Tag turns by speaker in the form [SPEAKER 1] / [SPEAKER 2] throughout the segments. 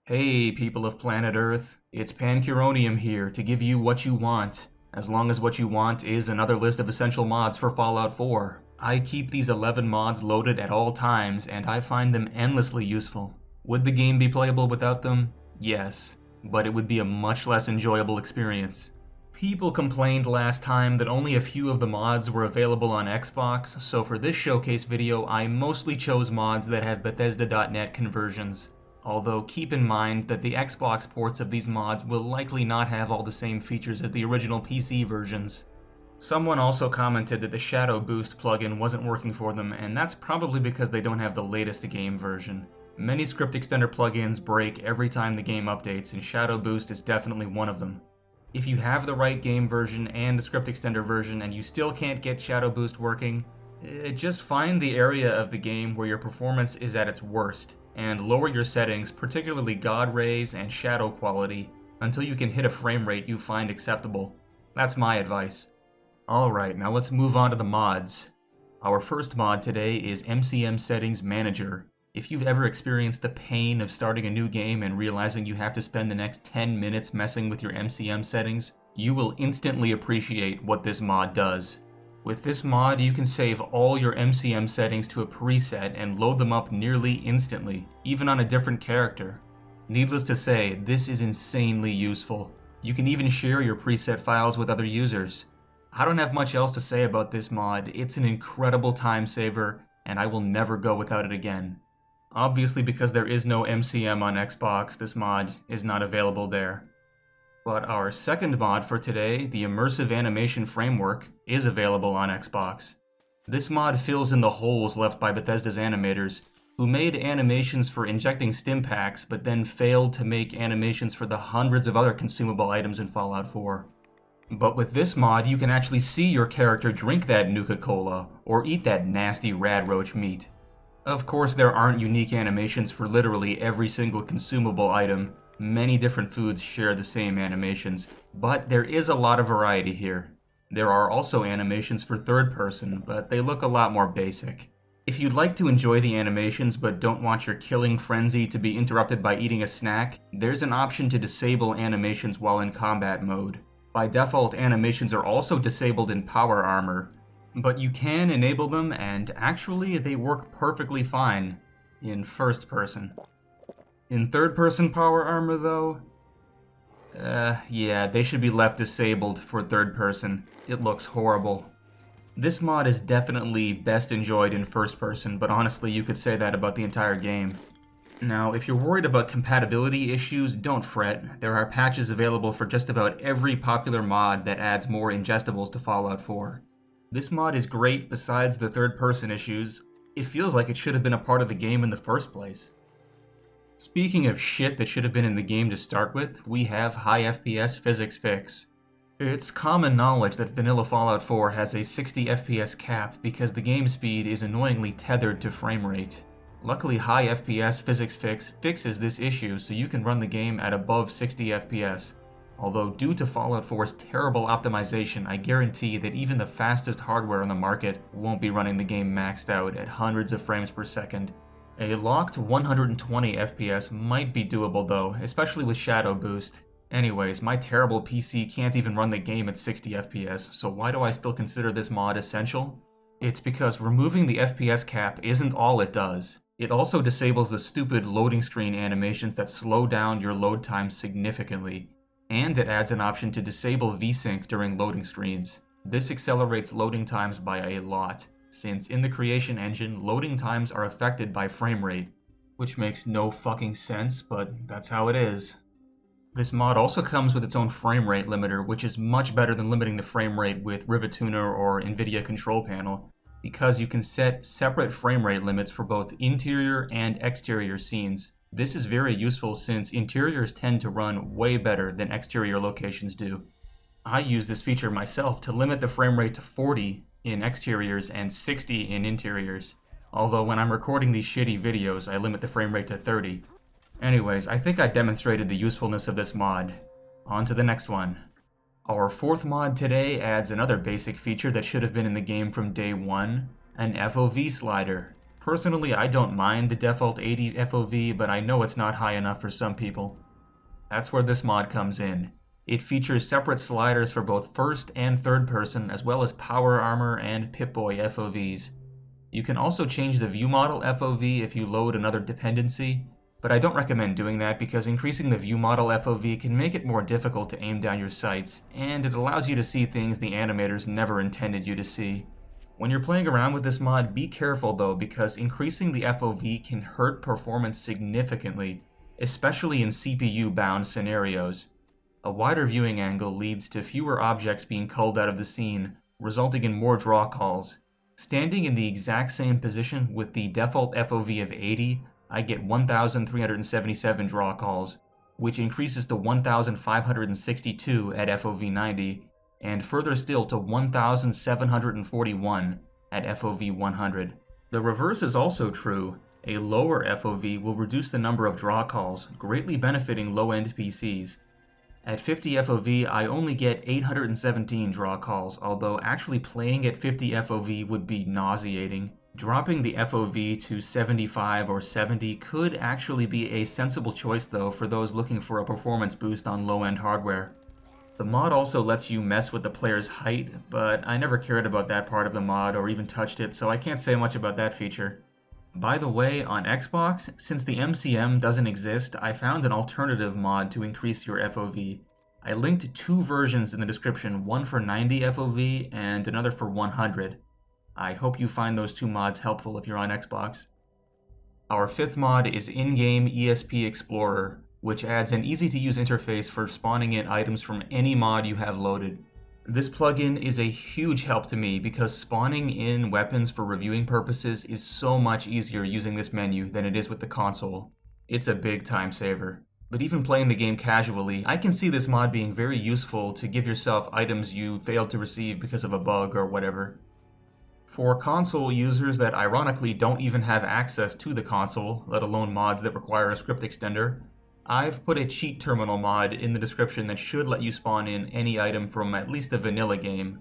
[SPEAKER 1] Hey, people of planet Earth, it's Pancuronium here to give you what you want, as long as what you want is another list of essential mods for Fallout 4. I keep these 11 mods loaded at all times, and I find them endlessly useful. Would the game be playable without them? Yes, but it would be a much less enjoyable experience. People complained last time that only a few of the mods were available on Xbox, so for this showcase video I mostly chose mods that have Bethesda.net conversions. Although keep in mind that the Xbox ports of these mods will likely not have all the same features as the original PC versions. Someone also commented that the Shadow Boost plugin wasn't working for them, and that's probably because they don't have the latest game version. Many script extender plugins break every time the game updates, and Shadow Boost is definitely one of them. If you have the right game version and the script extender version and you still can't get Shadow Boost working, just find the area of the game where your performance is at its worst, and lower your settings, particularly God rays and shadow quality, until you can hit a frame rate you find acceptable. That's my advice. Alright, now let's move on to the mods. Our first mod today is MCM Settings Manager. If you've ever experienced the pain of starting a new game and realizing you have to spend the next 10 minutes messing with your MCM settings, you will instantly appreciate what this mod does. With this mod, you can save all your MCM settings to a preset and load them up nearly instantly, even on a different character. Needless to say, this is insanely useful. You can even share your preset files with other users. I don't have much else to say about this mod. It's an incredible time saver, and I will never go without it again. Obviously, because there is no MCM on Xbox, this mod is not available there. But our second mod for today, the Immersive Animation Framework, is available on Xbox. This mod fills in the holes left by Bethesda's animators, who made animations for injecting stim packs but then failed to make animations for the hundreds of other consumable items in Fallout 4. But with this mod, you can actually see your character drink that Nuka-Cola or eat that nasty radroach meat. Of course, there aren't unique animations for literally every single consumable item. Many different foods share the same animations, but there is a lot of variety here. There are also animations for third person, but they look a lot more basic. If you'd like to enjoy the animations but don't want your killing frenzy to be interrupted by eating a snack, there's an option to disable animations while in combat mode. By default, animations are also disabled in power armor, but you can enable them, and actually they work perfectly fine in first person. In third person power armor though, yeah, they should be left disabled for third person. It looks horrible. This mod is definitely best enjoyed in first person, but honestly you could say that about the entire game. Now, if you're worried about compatibility issues, don't fret. There are patches available for just about every popular mod that adds more ingestibles to Fallout 4. This mod is great besides the third-person issues. It feels like it should have been a part of the game in the first place. Speaking of shit that should have been in the game to start with, we have high FPS Physics Fix. It's common knowledge that vanilla Fallout 4 has a 60 FPS cap because the game speed is annoyingly tethered to frame rate. Luckily, high FPS Physics Fix fixes this issue so you can run the game at above 60 FPS. Although due to Fallout 4's terrible optimization, I guarantee that even the fastest hardware on the market won't be running the game maxed out at hundreds of frames per second. A locked 120 FPS might be doable though, especially with Shadow Boost. Anyways, my terrible PC can't even run the game at 60 FPS, so why do I still consider this mod essential? It's because removing the FPS cap isn't all it does. It also disables the stupid loading screen animations that slow down your load time significantly. And it adds an option to disable VSync during loading screens. This accelerates loading times by a lot, since in the creation engine, loading times are affected by frame rate. Which makes no fucking sense, but that's how it is. This mod also comes with its own frame rate limiter, which is much better than limiting the frame rate with Rivatuner or NVIDIA Control Panel, because you can set separate frame rate limits for both interior and exterior scenes. This is very useful since interiors tend to run way better than exterior locations do. I use this feature myself to limit the frame rate to 40 in exteriors and 60 in interiors, although when I'm recording these shitty videos I limit the frame rate to 30. Anyways, I think I demonstrated the usefulness of this mod. On to the next one. Our fourth mod today adds another basic feature that should have been in the game from day one, an FOV Slider. Personally, I don't mind the default 80 FOV, but I know it's not high enough for some people. That's where this mod comes in. It features separate sliders for both first and third person, as well as power armor and Pip-Boy FOVs. You can also change the view model FOV if you load another dependency, but I don't recommend doing that because increasing the view model FOV can make it more difficult to aim down your sights, and it allows you to see things the animators never intended you to see. When you're playing around with this mod, be careful though, because increasing the FOV can hurt performance significantly, especially in CPU-bound scenarios. A wider viewing angle leads to fewer objects being culled out of the scene, resulting in more draw calls. Standing in the exact same position with the default FOV of 80, I get 1,377 draw calls, which increases to 1,562 at FOV 90, and further still to 1,741 at FOV 100. The reverse is also true. A lower FOV will reduce the number of draw calls, greatly benefiting low-end PCs. At 50 FOV, I only get 817 draw calls, although actually playing at 50 FOV would be nauseating. Dropping the FOV to 75 or 70 could actually be a sensible choice though for those looking for a performance boost on low-end hardware. The mod also lets you mess with the player's height, but I never cared about that part of the mod or even touched it, so I can't say much about that feature. By the way, on Xbox, since the MCM doesn't exist, I found an alternative mod to increase your FOV. I linked two versions in the description, one for 90 FOV and another for 100. I hope you find those two mods helpful if you're on Xbox. Our fifth mod is in-game ESP Explorer, which adds an easy-to-use interface for spawning in items from any mod you have loaded. This plugin is a huge help to me because spawning in weapons for reviewing purposes is so much easier using this menu than it is with the console. It's a big time saver. But even playing the game casually, I can see this mod being very useful to give yourself items you failed to receive because of a bug or whatever. For console users that ironically don't even have access to the console, let alone mods that require a script extender, I've put a cheat terminal mod in the description that should let you spawn in any item from at least a vanilla game.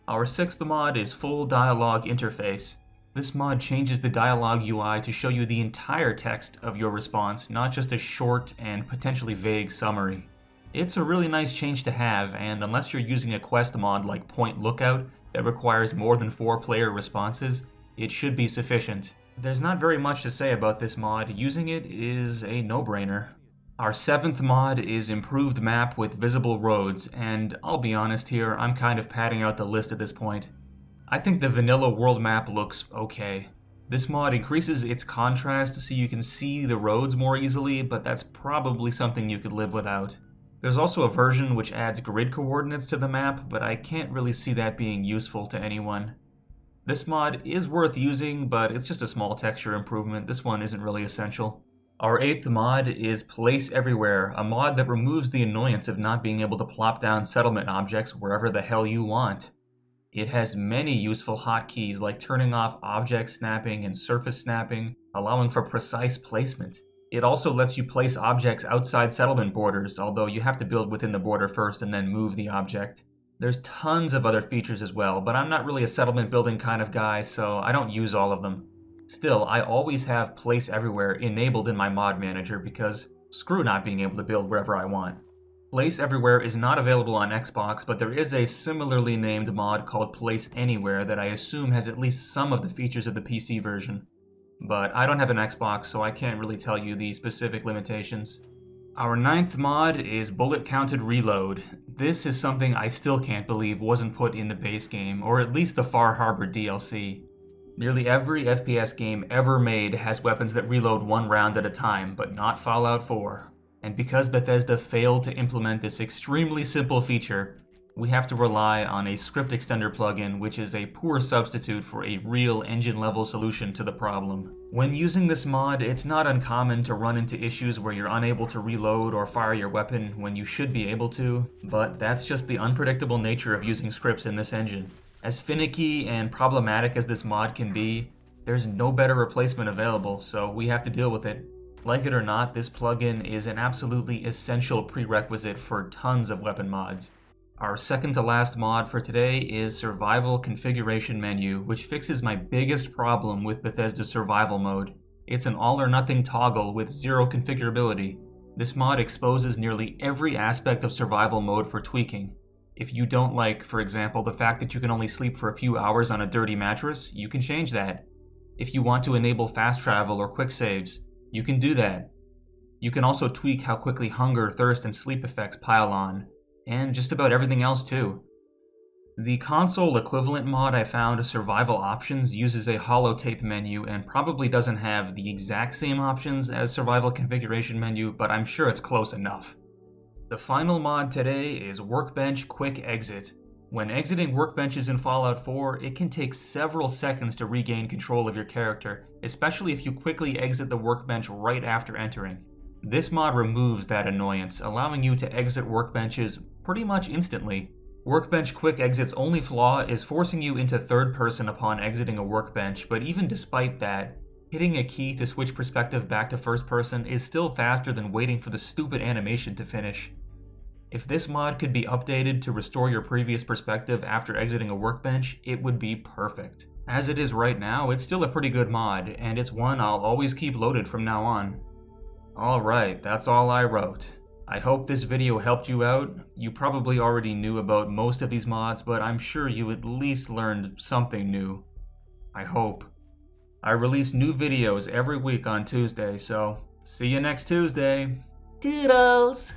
[SPEAKER 1] Our sixth mod is Full Dialog Interface. This mod changes the Dialog UI to show you the entire text of your response, not just a short and potentially vague summary. It's a really nice change to have, and unless you're using a quest mod like Point Lookout that requires more than 4 player responses, it should be sufficient. There's not very much to say about this mod. Using it is a no-brainer. Our seventh mod is Improved Map with Visible Roads, and I'll be honest here, I'm kind of padding out the list at this point. I think the vanilla world map looks okay. This mod increases its contrast so you can see the roads more easily, but that's probably something you could live without. There's also a version which adds grid coordinates to the map, but I can't really see that being useful to anyone. This mod is worth using, but it's just a small texture improvement. This one isn't really essential. Our eighth mod is Place Everywhere, a mod that removes the annoyance of not being able to plop down settlement objects wherever the hell you want. It has many useful hotkeys like turning off object snapping and surface snapping, allowing for precise placement. It also lets you place objects outside settlement borders, although you have to build within the border first and then move the object. There's tons of other features as well, but I'm not really a settlement building kind of guy, so I don't use all of them. Still, I always have Place Everywhere enabled in my mod manager because screw not being able to build wherever I want. Place Everywhere is not available on Xbox, but there is a similarly named mod called Place Anywhere that I assume has at least some of the features of the PC version. But I don't have an Xbox, so I can't really tell you the specific limitations. Our ninth mod is Bullet Counted Reload. This is something I still can't believe wasn't put in the base game, or at least the Far Harbor DLC. Nearly every FPS game ever made has weapons that reload one round at a time, but not Fallout 4. And because Bethesda failed to implement this extremely simple feature, we have to rely on a script extender plugin, which is a poor substitute for a real engine-level solution to the problem. When using this mod, it's not uncommon to run into issues where you're unable to reload or fire your weapon when you should be able to, but that's just the unpredictable nature of using scripts in this engine. As finicky and problematic as this mod can be, there's no better replacement available, so we have to deal with it. Like it or not, this plugin is an absolutely essential prerequisite for tons of weapon mods. Our second to last mod for today is Survival Configuration Menu, which fixes my biggest problem with Bethesda's survival mode. It's an all or nothing toggle with zero configurability. This mod exposes nearly every aspect of survival mode for tweaking. If you don't like, for example, the fact that you can only sleep for a few hours on a dirty mattress, you can change that. If you want to enable fast travel or quick saves, you can do that. You can also tweak how quickly hunger, thirst, and sleep effects pile on, and just about everything else too. The console equivalent mod I found, Survival Options, uses a holotape menu and probably doesn't have the exact same options as Survival Configuration Menu, but I'm sure it's close enough. The final mod today is Workbench Quick Exit. When exiting workbenches in Fallout 4, it can take several seconds to regain control of your character, especially if you quickly exit the workbench right after entering. This mod removes that annoyance, allowing you to exit workbenches pretty much instantly. Workbench Quick Exit's only flaw is forcing you into third person upon exiting a workbench, but even despite that, hitting a key to switch perspective back to first person is still faster than waiting for the stupid animation to finish. If this mod could be updated to restore your previous perspective after exiting a workbench, it would be perfect. As it is right now, it's still a pretty good mod, and it's one I'll always keep loaded from now on. Alright, that's all I wrote. I hope this video helped you out. You probably already knew about most of these mods, but I'm sure you at least learned something new. I hope. I release new videos every week on Tuesday, so see you next Tuesday. Toodles!